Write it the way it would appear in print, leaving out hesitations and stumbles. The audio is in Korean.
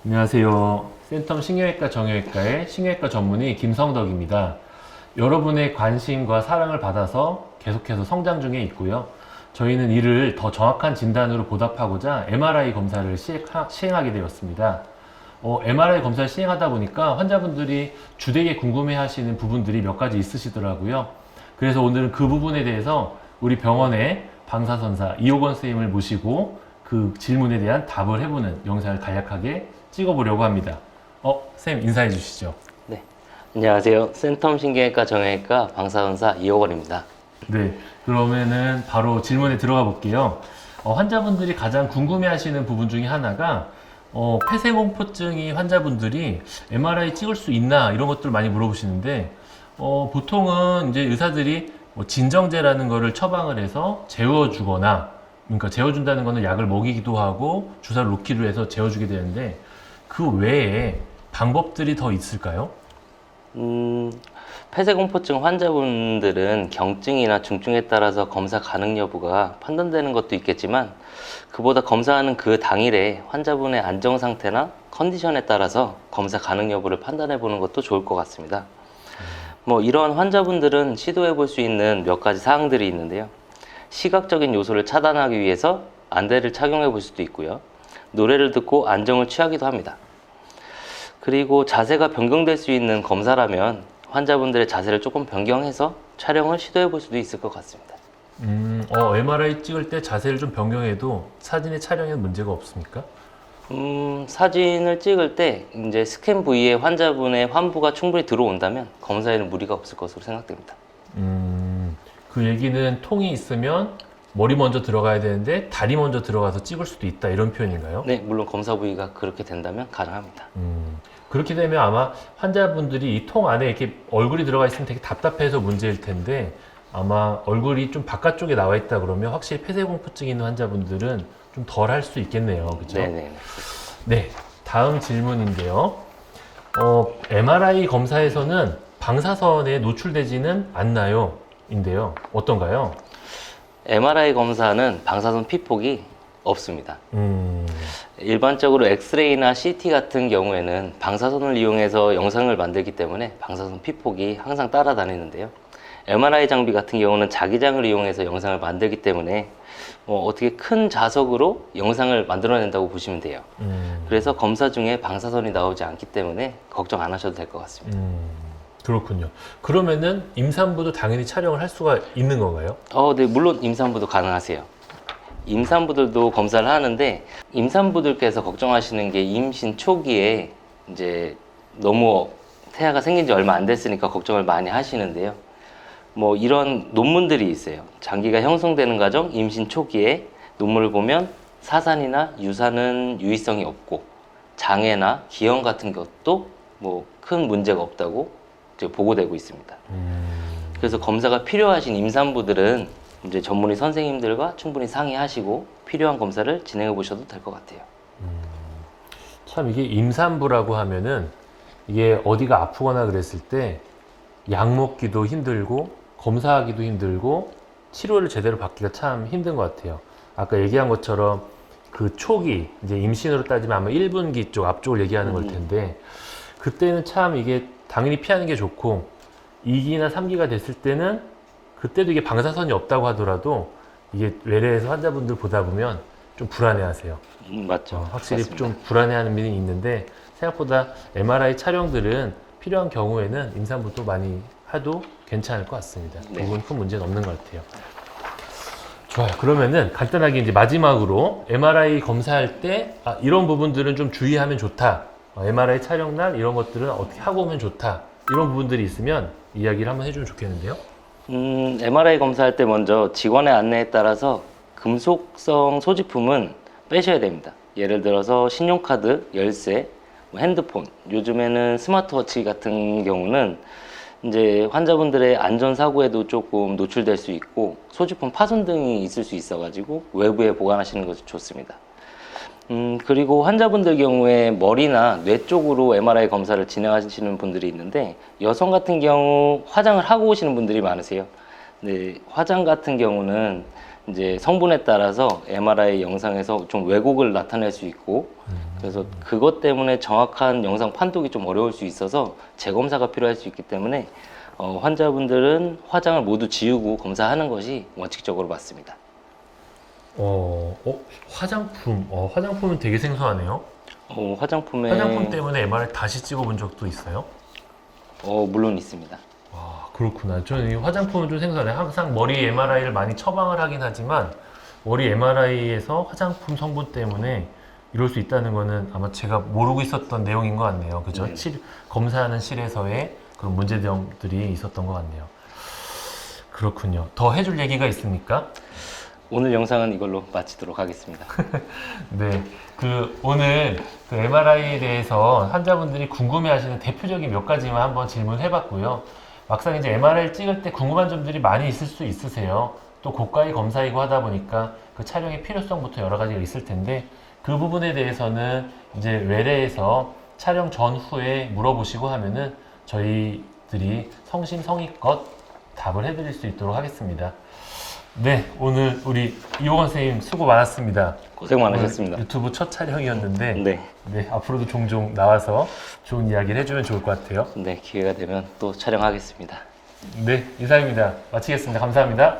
안녕하세요. 센텀 신경외과 정형외과의 신경외과 전문의 김성덕입니다. 여러분의 관심과 사랑을 받아서 계속해서 성장 중에 있고요. 저희는 이를 더 정확한 진단으로 보답하고자 MRI 검사를 시행하게 되었습니다. MRI 검사를 시행하다 보니까 환자분들이 주되게 궁금해하시는 부분들이 몇 가지 있으시더라고요. 그래서 오늘은 그 부분에 대해서 우리 병원의 방사선사 이호건 선생님을 모시고 그 질문에 대한 답을 해보는 영상을 간략하게 찍어보려고 합니다. 선생님 인사해 주시죠. 네, 안녕하세요. 센텀 신경외과 정형외과 방사선사 이호건입니다. 네, 그러면은 바로 질문에 들어가 볼게요. 환자분들이 가장 궁금해하시는 부분 중에 하나가 폐쇄공포증이 환자분들이 MRI 찍을 수 있나 이런 것들 많이 물어보시는데 보통은 이제 의사들이 뭐 진정제라는 거를 처방을 해서 재워주거나, 그러니까 재워준다는 거는 약을 먹이기도 하고 주사를 놓기도 해서 재워주게 되는데 그 외에 방법들이 더 있을까요? 폐쇄공포증 환자분들은 경증이나 중증에 따라서 검사 가능 여부가 판단되는 것도 있겠지만 그보다 검사하는 그 당일에 환자분의 안정 상태나 컨디션에 따라서 검사 가능 여부를 판단해 보는 것도 좋을 것 같습니다. 이런 환자분들은 시도해 볼 수 있는 몇 가지 사항들이 있는데요. 시각적인 요소를 차단하기 위해서 안대를 착용해 볼 수도 있고요. 노래를 듣고 안정을 취하기도 합니다. 그리고 자세가 변경될 수 있는 검사라면 환자분들의 자세를 조금 변경해서 촬영을 시도해 볼 수도 있을 것 같습니다. MRI 찍을 때 자세를 좀 변경해도 사진의 촬영에는 문제가 없습니까? 사진을 찍을 때 이제 스캔 부위에 환자분의 환부가 충분히 들어온다면 검사에는 무리가 없을 것으로 생각됩니다. 그 얘기는 통이 있으면 머리 먼저 들어가야 되는데 다리 먼저 들어가서 찍을 수도 있다 이런 표현인가요? 네, 물론 검사 부위가 그렇게 된다면 가능합니다. 그렇게 되면 아마 환자분들이 이 통 안에 이렇게 얼굴이 들어가 있으면 되게 답답해서 문제일 텐데 아마 얼굴이 좀 바깥쪽에 나와 있다 그러면 확실히 폐쇄공포증 있는 환자분들은 좀 덜 할 수 있겠네요. 그렇죠? 네네. 네, 다음 질문인데요. MRI 검사에서는 방사선에 노출되지는 않나요? 인데요. 어떤가요? MRI 검사는 방사선 피폭이 없습니다. 일반적으로 엑스레이나 CT 같은 경우에는 방사선을 이용해서 영상을 만들기 때문에 방사선 피폭이 항상 따라다니는데요. MRI 장비 같은 경우는 자기장을 이용해서 영상을 만들기 때문에 어떻게 큰 자석으로 영상을 만들어낸다고 보시면 돼요. 그래서 검사 중에 방사선이 나오지 않기 때문에 걱정 안 하셔도 될 것 같습니다. 그렇군요. 그러면은 임산부도 당연히 촬영을 할 수가 있는 건가요? 네, 물론 임산부도 가능하세요. 임산부들도 검사를 하는데 임산부들께서 걱정하시는 게 임신 초기에 이제 너무 태아가 생긴 지 얼마 안 됐으니까 걱정을 많이 하시는데요. 이런 논문들이 있어요. 장기가 형성되는 과정, 임신 초기에 논문을 보면 사산이나 유산은 유의성이 없고 장애나 기형 같은 것도 큰 문제가 없다고 이제 보고되고 있습니다. 그래서 검사가 필요하신 임산부들은 이제 전문의 선생님들과 충분히 상의하시고 필요한 검사를 진행해 보셔도 될 것 같아요. 참 이게 임산부라고 하면은 이게 어디가 아프거나 그랬을 때 약 먹기도 힘들고 검사하기도 힘들고 치료를 제대로 받기가 참 힘든 것 같아요. 아까 얘기한 것처럼 그 초기, 이제 임신으로 따지면 아마 1분기 쪽 앞쪽을 얘기하는 걸 텐데 그때는 참 이게 당연히 피하는 게 좋고 2기나 3기가 됐을 때는 그때도 이게 방사선이 없다고 하더라도 이게 외래에서 환자분들 보다 보면 좀 불안해하세요. 맞죠. 확실히 맞습니다. 좀 불안해하는 면이 있는데 생각보다 MRI 촬영들은 필요한 경우에는 임산부도 많이 해도 괜찮을 것 같습니다. 네. 그건 큰 문제는 없는 것 같아요. 좋아요. 그러면은 간단하게 이제 마지막으로 MRI 검사할 때 이런 부분들은 좀 주의하면 좋다. MRI 촬영날 이런 것들은 어떻게 하고 오면 좋다. 이런 부분들이 있으면 이야기를 한번 해주면 좋겠는데요. MRI 검사할 때 먼저 직원의 안내에 따라서 금속성 소지품은 빼셔야 됩니다. 예를 들어서 신용카드, 열쇠, 핸드폰, 요즘에는 스마트워치 같은 경우는 이제 환자분들의 안전사고에도 조금 노출될 수 있고 소지품 파손 등이 있을 수 있어가지고 외부에 보관하시는 것이 좋습니다. 그리고 환자분들 경우에 머리나 뇌 쪽으로 MRI 검사를 진행하시는 분들이 있는데 여성 같은 경우 화장을 하고 오시는 분들이 많으세요. 네, 화장 같은 경우는 이제 성분에 따라서 MRI 영상에서 좀 왜곡을 나타낼 수 있고 그래서 그것 때문에 정확한 영상 판독이 좀 어려울 수 있어서 재검사가 필요할 수 있기 때문에 환자분들은 화장을 모두 지우고 검사하는 것이 원칙적으로 맞습니다. 화장품. 화장품은 되게 생소하네요. 화장품에 화장품 때문에 MRI 다시 찍어본 적도 있어요? 물론 있습니다. 와, 그렇구나. 저는 이 화장품은 좀 생소하네. 항상 머리 MRI를 많이 처방을 하긴 하지만 머리 MRI에서 화장품 성분 때문에 이럴 수 있다는 거는 아마 제가 모르고 있었던 내용인 것 같네요. 그죠? 네. 검사하는 실에서의 그런 문제점들이 있었던 것 같네요. 그렇군요. 더 해줄 얘기가 있습니까? 오늘 영상은 이걸로 마치도록 하겠습니다. 네. 오늘 MRI에 대해서 환자분들이 궁금해하시는 대표적인 몇 가지만 한번 질문해봤고요. 막상 이제 MRI 찍을 때 궁금한 점들이 많이 있을 수 있으세요. 또 고가의 검사이고 하다 보니까 그 촬영의 필요성부터 여러 가지가 있을 텐데 그 부분에 대해서는 이제 외래에서 촬영 전후에 물어보시고 하면은 저희들이 성심성의껏 답을 해드릴 수 있도록 하겠습니다. 네, 오늘 우리 이호건 선생님 수고 많았습니다. 고생 많으셨습니다. 유튜브 첫 촬영이었는데 네. 네, 앞으로도 종종 나와서 좋은 이야기를 해주면 좋을 것 같아요. 네, 기회가 되면 또 촬영하겠습니다. 네, 이상입니다. 마치겠습니다. 감사합니다.